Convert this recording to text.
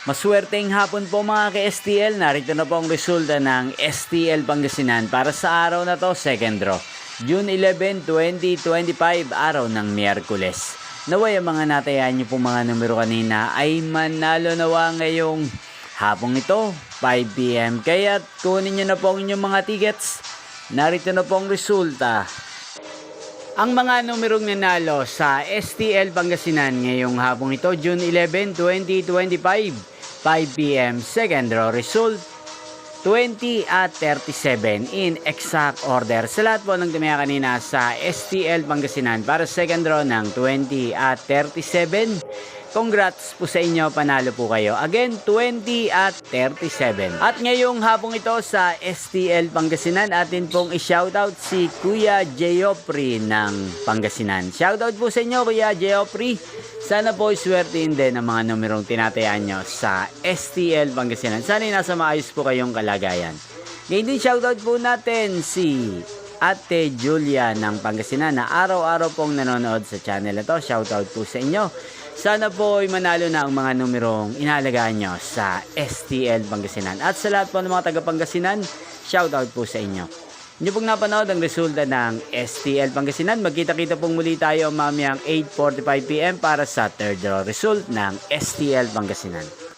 Maswerteng hapon po mga ka-STL. Narito na po ang resulta ng STL Pangasinan para sa araw na to, second draw. June 11, 2025, araw ng Miyerkules. Naway ang mga natayan niyo po mga numero kanina ay manalo nawa ngayong hapong ito, 5 PM. Kaya kunin niyo na po ang inyong mga tickets. Narito na po ang resulta. Ang mga numerong nanalo sa STL Pangasinan ngayong hapong ito, June 11, 2025, 5 PM, second draw result, 20 at 37 in exact order. Sa lahat po ng tumaya kanina sa STL Pangasinan para second draw ng 20 at 37, congrats po sa inyo, panalo po kayo. Again, 20 at 37. At ngayong hapong ito sa STL Pangasinan, atin pong i-shoutout si Kuya Geoffrey ng Pangasinan. Shoutout po sa inyo, Kuya Geoffrey. Sana po iswertein din ang mga numerong tinatayaan nyo sa STL Pangasinan. Sana nasa maayos po kayong kalagayan. Ngayon din shoutout po natin si Ate Julia ng Pangasinan na araw-araw pong nanonood sa channel na to. Shoutout po sa inyo. Sana po ay manalo na ang mga numerong inalagaan nyo sa STL Pangasinan. At sa lahat po ng mga taga-Pangasinan, shoutout po sa inyo. Inyo pong napanood ang resulta ng STL Pangasinan. Magkita-kita pong muli tayo mamayang 8:45 PM para sa third draw result ng STL Pangasinan.